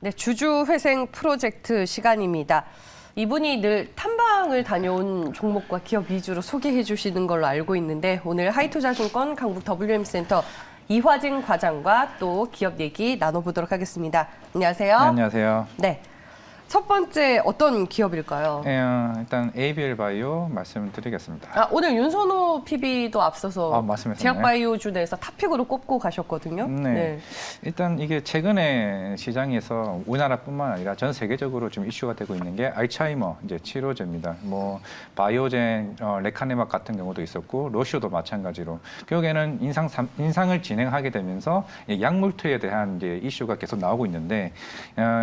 네, 주주회생 프로젝트 시간입니다. 이분이 늘 탐방을 다녀온 종목과 기업 위주로 소개해 주시는 걸로 알고 있는데 오늘 하이투자증권 강북 WM센터 이화진 과장과 또 기업 얘기 나눠보도록 하겠습니다. 안녕하세요. 네, 안녕하세요. 네, 첫 번째 어떤 기업일까요? 일단 ABL 바이오 말씀드리겠습니다. 오늘 윤선호 PB도 앞서서 말씀하셨네요. 제약바이오주 내에서 탑픽으로 꼽고 가셨거든요. 네. 일단 이게 최근에 시장에서 우리나라뿐만 아니라 전 세계적으로 좀 이슈가 되고 있는 게 알츠하이머 이제 치료제입니다. 뭐 바이오젠, 레카네막 같은 경우도 있었고 로시오도 마찬가지로 결국에는 인상을 진행하게 되면서 약물 투여에 대한 이제 이슈가 계속 나오고 있는데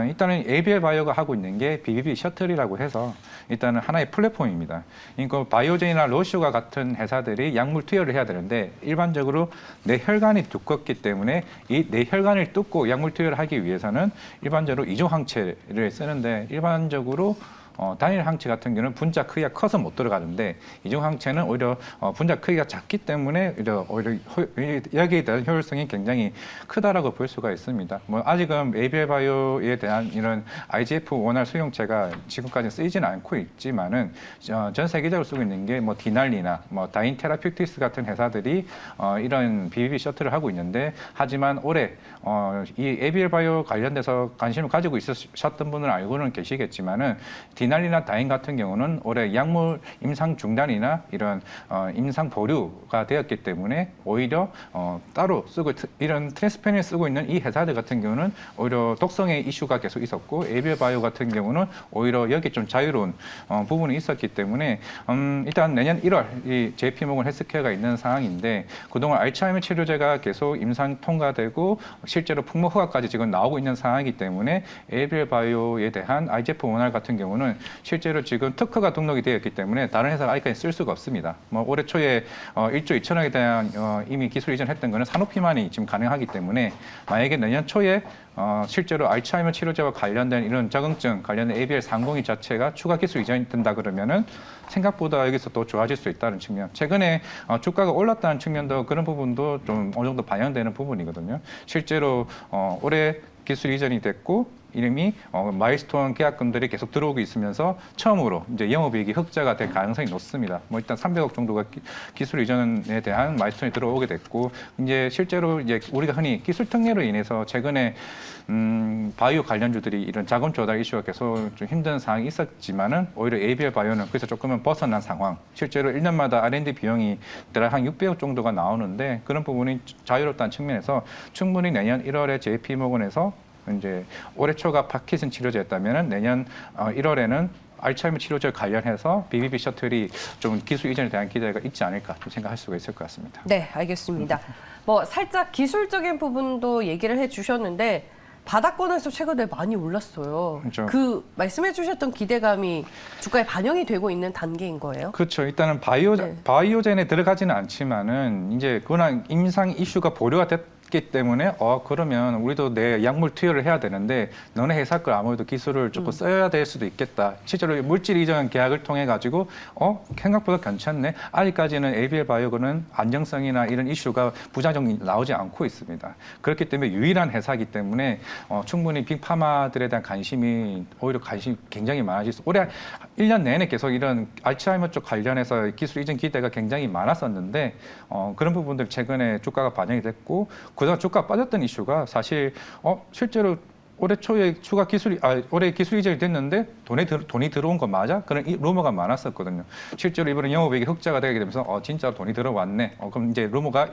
일단은 ABL 바이오가 하고 있는 게 BBB 셔틀이라고 해서 일단은 하나의 플랫폼입니다. 그러니까 바이오젠이나 로시오가 같은 회사들이 약물 투여를 해야 되는데 일반적으로 뇌혈관이 두껍기 때문에 이 뇌혈관을 뚫고 약물 투여를 하기 위해서는 일반적으로 이중 항체를 쓰는데 일반적으로 단일 항체 같은 경우는 분자 크기가 커서 못 들어가는데 이중 항체는 오히려 분자 크기가 작기 때문에 오히려 여기에 대한 효율성이 굉장히 크다라고 볼 수가 있습니다. 뭐 아직은 ABL 바이오에 대한 이런 IGF 원활 수용체가 지금까지 쓰이지는 않고 있지만은 전 세계적으로 쓰고 있는 게 뭐 디날리나 뭐 다인 테라퓨틱스 같은 회사들이 이런 BBB 셔틀을 하고 있는데 하지만 올해 이 ABL 바이오 관련돼서 관심을 가지고 있으셨던 분은 알고는 계시겠지만은 디날리나 다인 같은 경우는 올해 약물 임상 중단이나 이런 임상 보류가 되었기 때문에 오히려 따로 쓰고 이런 트랜스페닌을 쓰고 있는 이 회사들 같은 경우는 오히려 독성의 이슈가 계속 있었고 ABL 바이오 같은 경우는 오히려 여기 좀 자유로운 부분이 있었기 때문에 일단 내년 1월 이 JP모건 헬스케어가 있는 상황인데 그동안 알츠하이머 치료제가 계속 임상 통과되고 실제로 풍모 허가까지 지금 나오고 있는 상황이기 때문에 ABL 바이오에 대한 IGF 원활 같은 경우는 실제로 지금 특허가 등록이 되어 있기 때문에 다른 회사가 아직까지 쓸 수가 없습니다. 뭐 올해 초에 1조 2천억에 대한 이미 기술 이전했던 거는 산오피만이 지금 가능하기 때문에 만약에 내년 초에 실제로 알츠하이머 치료제와 관련된 이런 적응증 관련된 ABL 302 자체가 추가 기술 이전이 된다 그러면은 생각보다 여기서 또 좋아질 수 있다는 측면. 최근에 주가가 올랐다는 측면도 그런 부분도 좀 어느 정도 반영되는 부분이거든요. 실제로 올해 기술 이전이 됐고 이름이 마일스톤 계약금들이 계속 들어오고 있으면서 처음으로 이제 영업이익이 흑자가 될 가능성이 높습니다. 뭐 일단 300억 정도가 기술 이전에 대한 마일스톤이 들어오게 됐고 이제 실제로 이제 우리가 흔히 기술 특례로 인해서 최근에 바이오 관련주들이 이런 자금 조달 이슈가 계속 좀 힘든 상황이 있었지만은 오히려 ABL 바이오는 그래서 조금은 벗어난 상황. 실제로 1년마다 R&D 비용이 대략 한 600억 정도가 나오는데 그런 부분이 자유롭다는 측면에서 충분히 내년 1월에 JP모건에서 이제 올해 초가 파킨슨 치료제였다면 내년 1월에는 알츠하이머 치료제 관련해서 BBB 셔틀이 좀 기술 이전에 대한 기대가 있지 않을까 좀 생각할 수가 있을 것 같습니다. 네, 알겠습니다. 뭐 살짝 기술적인 부분도 얘기를 해주셨는데 바닥권에서 최근에 많이 올랐어요. 그렇죠. 그 말씀해 주셨던 기대감이 주가에 반영이 되고 있는 단계인 거예요? 그렇죠. 일단은 바이오젠에 들어가지는 않지만은 이제 그러나 임상 이슈가 보류가 됐기 때문에 그러면 우리도 내 약물 투여를 해야 되는데 너네 회사 걸 아무래도 기술을 조금 써야 될 수도 있겠다. 실제로 물질 이전 계약을 통해 가지고 생각보다 괜찮네. 아직까지는 ABL 바이오는 안정성이나 이런 이슈가 부작용이 나오지 않고 있습니다. 그렇기 때문에 유일한 회사이기 때문에 충분히 빅파마들에 대한 관심이 굉장히 많아질 수. 올해 1년 내내 계속 이런 알츠하이머 쪽 관련해서 기술 이전 기대가 굉장히 많았었는데 그런 부분들 최근에 주가가 반영이 됐고 그동안 주가 빠졌던 이슈가 사실 실제로 올해 초에 올해 기술 이전이 됐는데 돈이 들어온 거 맞아? 그런 루머가 많았었거든요. 실제로 이번에 영업이익이 흑자가 되게 되면서 진짜 돈이 들어왔네. 그럼 이제 루머가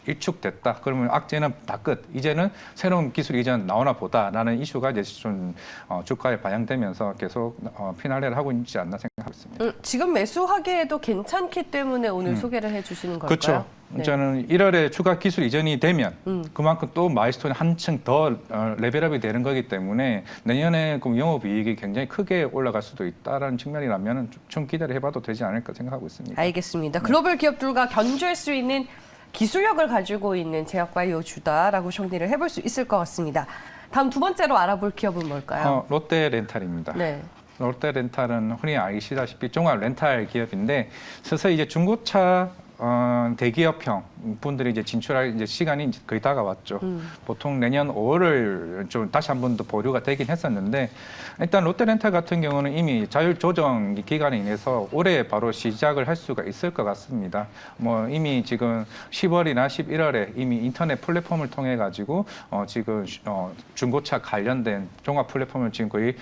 일축됐다. 그러면 악재는 다 끝. 이제는 새로운 기술 이전 나오나 보다라는 이슈가 이제 좀 주가에 반영되면서 계속 피날레를 하고 있지 않나 생각하고 있습니다. 지금 매수하기에도 괜찮기 때문에 오늘 소개를 해주시는 걸까요? 그렇죠. 네. 저는 1월에 추가 기술 이전이 되면 그만큼 또 마일스톤이 한층 더 레벨업이 되는 거기 때문에 내년에 그 영업이익이 굉장히 크게 올라갈 수도 있다는 측면이라면 좀 기대를 해봐도 되지 않을까 생각하고 있습니다. 알겠습니다. 글로벌 기업들과 견주할 수 있는 기술력을 가지고 있는 제약바이오주다라고 정리를 해볼 수 있을 것 같습니다. 다음 두 번째로 알아볼 기업은 뭘까요? 롯데렌탈입니다. 네. 롯데렌탈은 흔히 아시다시피 종합 렌탈 기업인데 서서히 이제 중고차 대기업형 분들이 이제 진출할 이제 시간이 이제 거의 다가왔죠. 보통 내년 5월을 좀 다시 한 번 더 보류가 되긴 했었는데 일단 롯데렌탈 같은 경우는 이미 자율 조정 기간에 인해서 올해 바로 시작을 할 수가 있을 것 같습니다. 뭐 이미 지금 10월이나 11월에 이미 인터넷 플랫폼을 통해 가지고 지금 중고차 관련된 종합 플랫폼을 지금 거의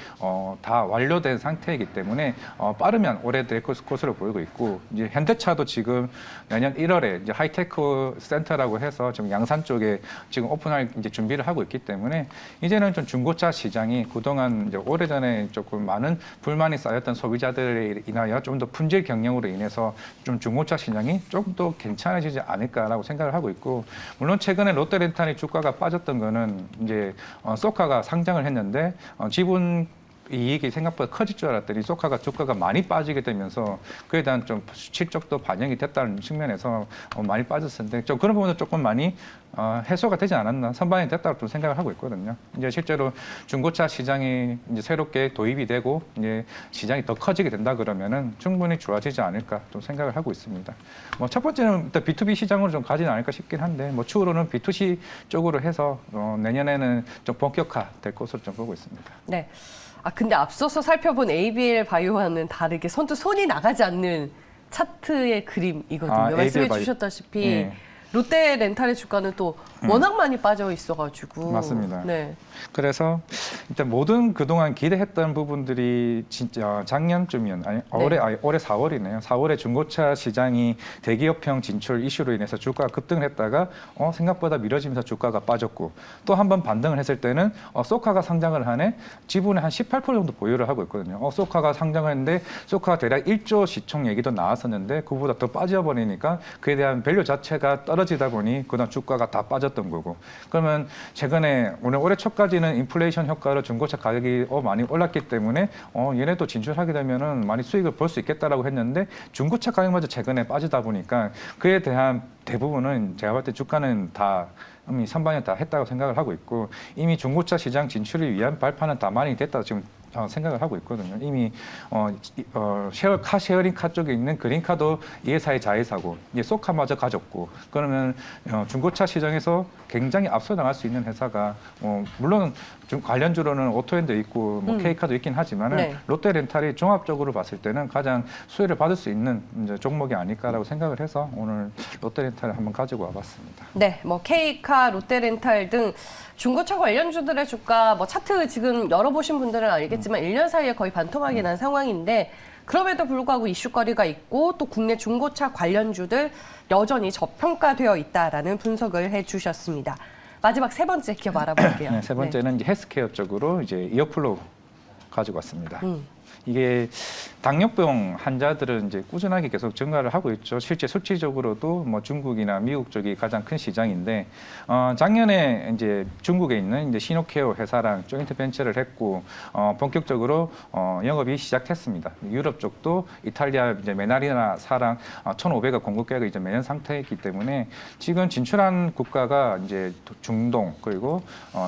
다 완료된 상태이기 때문에 빠르면 올해 될 것으로 보이고 있고 이제 현대차도 지금 내년 1월에 이제 하이테크 센터라고 해서 지금 양산 쪽에 지금 오픈할 이제 준비를 하고 있기 때문에 이제는 좀 중고차 시장이 그동안 이제 오래전에 조금 많은 불만이 쌓였던 소비자들에 인하여 좀 더 품질 경영으로 인해서 좀 중고차 시장이 좀 더 괜찮아지지 않을까라고 생각을 하고 있고 물론 최근에 롯데렌탈의 주가가 빠졌던 거는 이제 소카가 상장을 했는데 지분 이익이 생각보다 커질 줄 알았더니 소카가 주가가 많이 빠지게 되면서 그에 대한 좀 실적도 반영이 됐다는 측면에서 많이 빠졌었는데 좀 그런 부분도 조금 많이 해소가 되지 않았나 선반영이 됐다고 좀 생각을 하고 있거든요. 이제 실제로 중고차 시장이 이제 새롭게 도입이 되고 이제 시장이 더 커지게 된다 그러면은 충분히 좋아지지 않을까 좀 생각을 하고 있습니다. 뭐 첫 번째는 일단 B2B 시장으로 좀 가지는 않을까 싶긴 한데 뭐 추후로는 B2C 쪽으로 해서 내년에는 좀 본격화될 것으로 좀 보고 있습니다. 네. 근데 앞서서 살펴본 ABL 바이오와는 다르게 선뜻 손이 나가지 않는 차트의 그림이거든요. 말씀해 ABL 주셨다시피 예. 롯데 렌탈의 주가는 또 워낙 많이 빠져 있어가지고. 맞습니다. 네. 그래서 일단 모든 그동안 기대했던 부분들이 진짜 작년쯤이면 올해 4월이네요. 4월에 중고차 시장이 대기업형 진출 이슈로 인해서 주가가 급등을 했다가 생각보다 미뤄지면서 주가가 빠졌고 또 한 번 반등을 했을 때는 소카가 상장을 하네 지분의 한 18% 정도 보유를 하고 있거든요. 소카가 상장을 했는데 소카가 대략 1조 시총 얘기도 나왔었는데 그보다 더 빠져버리니까 그에 대한 밸류 자체가 떨어지다 보니 그다음 주가가 다 빠졌던 거고 그러면 최근에 올해 초까지는 인플레이션 효과로 중고차 가격이 많이 올랐기 때문에 얘네도 진출하게 되면은 많이 수익을 볼 수 있겠다라고 했는데 중고차 가격마저 최근에 빠지다 보니까 그에 대한 대부분은 제가 볼 때 주가는 다 이미 선반영 다 했다고 생각을 하고 있고 이미 중고차 시장 진출을 위한 발판은 다 많이 됐다고 지금 생각을 하고 있거든요. 이미 카 쉐어링카 쪽에 있는 그린카도 이 회사의 자회사고 이제 소카마저 가졌고 그러면 중고차 시장에서 굉장히 앞서 나갈 수 있는 회사가 물론 좀 관련주로는 오토엔도 있고 뭐 K카도 있긴 하지만은 네. 롯데렌탈이 종합적으로 봤을 때는 가장 수혜를 받을 수 있는 이제 종목이 아닐까라고 생각을 해서 오늘 롯데렌탈을 한번 가지고 와봤습니다. 네, 뭐 K카, 롯데렌탈 등 중고차 관련주들의 주가 뭐 차트 지금 열어보신 분들은 알겠지만 1년 사이에 거의 반토막이 난 상황인데 그럼에도 불구하고 이슈거리가 있고 또 국내 중고차 관련주들 여전히 저평가되어 있다라는 분석을 해주셨습니다. 마지막 세 번째 기업 알아볼게요. 네, 세 번째는 이제 헬스케어 쪽으로 이제 이어플로 가지고 왔습니다. 이게 당뇨병 환자들은 이제 꾸준하게 계속 증가를 하고 있죠. 실제 수치적으로도 뭐 중국이나 미국 쪽이 가장 큰 시장인데 작년에 이제 중국에 있는 이제 시노케어 회사랑 조인트 벤처를 했고 본격적으로 영업이 시작했습니다. 유럽 쪽도 이탈리아 이제 메나리나 사랑 1,500억 공급 계약이 이제 매년 상태이기 때문에 지금 진출한 국가가 이제 중동 그리고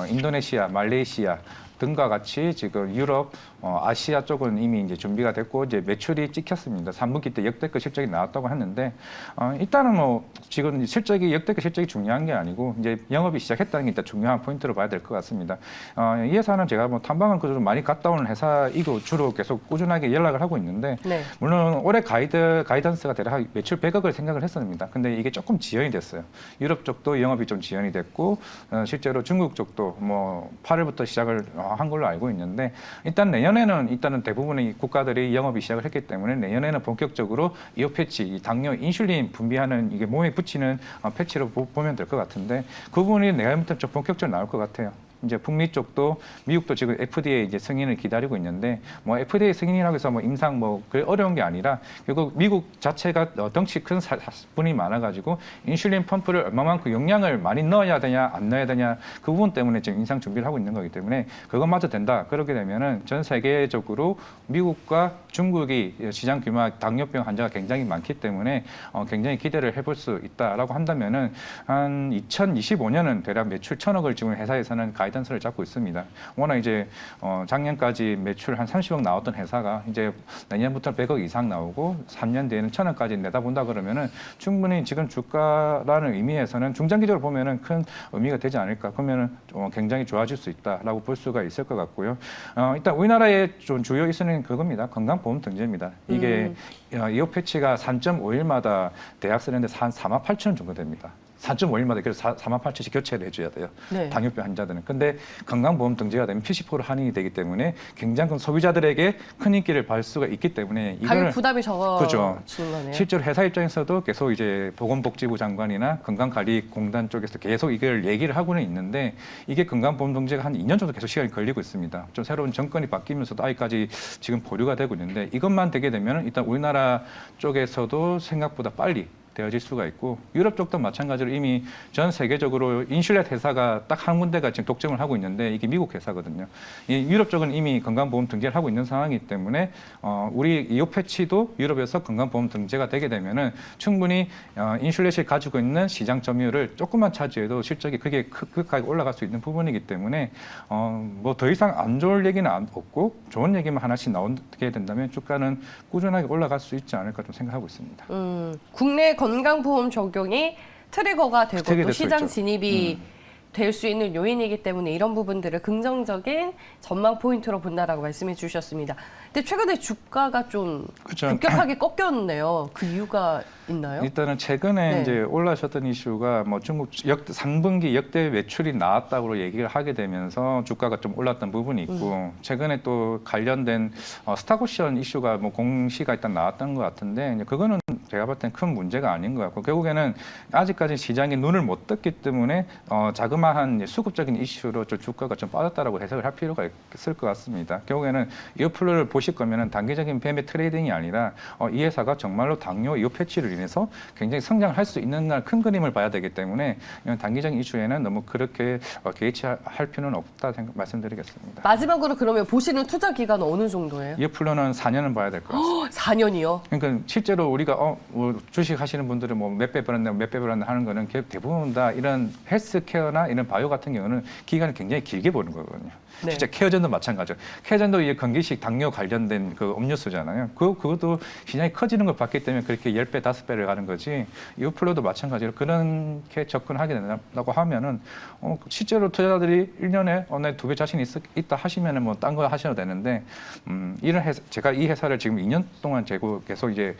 인도네시아, 말레이시아 등과 같이 지금 유럽, 아시아 쪽은 이미 이제 준비가 됐고 이제 매출이 찍혔습니다. 3분기 때 역대급 실적이 나왔다고 했는데 일단은 뭐 지금 실적이 역대급 실적이 중요한 게 아니고 이제 영업이 시작했다는 게 일단 중요한 포인트로 봐야 될 것 같습니다. 이 회사는 제가 뭐 탐방을 그래도 많이 갔다 오는 회사이고 주로 계속 꾸준하게 연락을 하고 있는데 네. 물론 올해 가이던스가 대략 매출 100억을 생각을 했었습니다. 근데 이게 조금 지연이 됐어요. 유럽 쪽도 영업이 좀 지연이 됐고 실제로 중국 쪽도 뭐 8월부터 시작을 한 걸로 알고 있는데 일단은 대부분의 국가들이 영업이 시작을 했기 때문에 내년에는 본격적으로 이어 패치, 이 당뇨 인슐린 분비하는 이게 몸에 붙이는 패치로 보면 될 것 같은데 그 부분이 내년부터 좀 본격적으로 나올 것 같아요. 이제 북미 쪽도 미국도 지금 FDA 이제 승인을 기다리고 있는데 뭐 FDA 승인이라고 해서 뭐 임상 뭐 그게 어려운 게 아니라 결국 미국 자체가 덩치 큰 분이 많아가지고 인슐린 펌프를 얼마만큼 용량을 많이 넣어야 되냐 안 넣어야 되냐 그 부분 때문에 지금 임상 준비를 하고 있는 거기 때문에 그것마저 된다. 그렇게 되면은 전 세계적으로 미국과 중국이 시장 규모가 당뇨병 환자가 굉장히 많기 때문에 굉장히 기대를 해볼 수 있다라고 한다면은 한 2025년은 대략 매출 1,000억을 지금 회사에서는 가이던스를 잡고 있습니다. 워낙 이제 작년까지 매출 한 30억 나왔던 회사가 이제 내년부터 100억 이상 나오고 3년 뒤에는 1000억까지 내다본다 그러면은 충분히 지금 주가라는 의미에서는 중장기적으로 보면은 큰 의미가 되지 않을까. 그러면은 굉장히 좋아질 수 있다라고 볼 수가 있을 것 같고요. 일단 우리나라의 좀 주요 이슈는 그겁니다. 건강보험 등재입니다. 이게 이업 패치가 3.5일마다 대학 쓰는데 한 48,000원 정도 됩니다. 4.5일마다 그래서 48,000원씩 교체를 해줘야 돼요. 네. 당뇨병 환자들은. 근데 건강보험 등재가 되면 70% 할인이 되기 때문에 굉장히 큰 소비자들에게 큰 인기를 받을 수가 있기 때문에 가격 부담이 적어지는 그렇죠. 거네요. 실제로 회사 입장에서도 계속 이제 보건복지부 장관이나 건강관리공단 쪽에서 계속 이걸 얘기를 하고는 있는데 이게 건강보험 등재가 한 2년 정도 계속 시간이 걸리고 있습니다. 좀 새로운 정권이 바뀌면서도 아직까지 지금 보류가 되고 있는데 이것만 되게 되면 일단 우리나라 쪽에서도 생각보다 빨리 되어질 수가 있고 유럽 쪽도 마찬가지로 이미 전 세계적으로 인슐렛 회사가 딱 한 군데가 지금 독점을 하고 있는데 이게 미국 회사거든요. 이 유럽 쪽은 이미 건강보험 등재를 하고 있는 상황이기 때문에 우리 이업 패치도 유럽에서 건강보험 등재가 되게 되면은 충분히 인슐렛이 가지고 있는 시장 점유율을 조금만 차지해도 실적이 크게 급하게 올라갈 수 있는 부분이기 때문에 뭐 더 이상 안 좋을 얘기는 없고 좋은 얘기만 하나씩 나오게 된다면 주가는 꾸준하게 올라갈 수 있지 않을까 좀 생각하고 있습니다. 국내 건강보험 적용이 트리거가 되고 트리거 또 될 수 시장 있죠. 진입이 될 수 있는 요인이기 때문에 이런 부분들을 긍정적인 전망 포인트로 본다라고 말씀해 주셨습니다. 근데 최근에 주가가 좀 그렇죠. 급격하게 꺾였네요. 그 이유가 있나요? 일단은 최근에 네. 이제 올라오셨던 이슈가 뭐 중국 3분기 역대 매출이 나왔다고 얘기를 하게 되면서 주가가 좀 올랐던 부분이 있고 최근에 또 관련된 스탁옵션 이슈가 뭐 공시가 일단 나왔던 것 같은데 이제 그거는 제가 볼 땐 큰 문제가 아닌 것 같고 결국에는 아직까지 시장에 눈을 못 떴기 때문에 자그마한 이제 수급적인 이슈로 좀 주가가 좀 빠졌다라고 해석을 할 필요가 있을 것 같습니다. 결국에는 이어플로를 보실 거면은 단기적인 뱀의 트레이딩이 아니라 이 회사가 정말로 당뇨 이어 패치를 인해서 굉장히 성장할 수 있는 날 큰 그림을 봐야 되기 때문에 이런 단기적인 이슈에는 너무 그렇게 개의치할 필요는 없다 말씀드리겠습니다. 마지막으로 그러면 보시는 투자 기간은 어느 정도예요? 이어플로는 4년은 봐야 될 것 같습니다. 4년이요? 그러니까 실제로 우리가 뭐 주식 하시는 분들은 뭐 몇 배 벌었네, 몇 배 벌었네 하는 거는 대부분 다 이런 헬스케어나 이런 바이오 같은 경우는 기간을 굉장히 길게 보는 거거든요. 네. 진짜 케어전도 마찬가지로. 케어전도 이제 건기식 당뇨 관련된 그 음료수잖아요. 그것도 시장이 커지는 걸 봤기 때문에 그렇게 10배, 5배를 가는 거지. 이오플로도 마찬가지로 그렇게 접근하게 된다고 하면은 실제로 투자자들이 1년에 내 2배 자신이 있다 하시면은 뭐 딴 거 하셔도 되는데 이런 회사, 제가 이 회사를 지금 2년 동안 계속 이제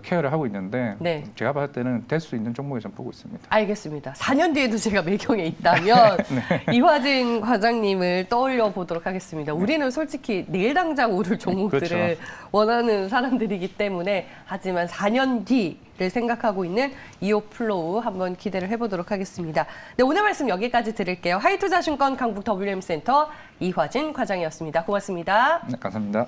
케어를 하고 있는데 네. 제가 봤을 때는 될 수 있는 종목에 좀 보고 있습니다. 알겠습니다. 4년 뒤에도 제가 매경에 있다면 네. 이화진 과장님을 떠올려 보도록 하겠습니다. 우리는 솔직히 내일 당장 오를 종목들을 그렇죠. 원하는 사람들이기 때문에 하지만 4년 뒤를 생각하고 있는 이오플로우 한번 기대를 해보도록 하겠습니다. 네, 오늘 말씀 여기까지 드릴게요. 하이투자증권 강북 WM센터 이화진 과장이었습니다. 고맙습니다. 네, 감사합니다.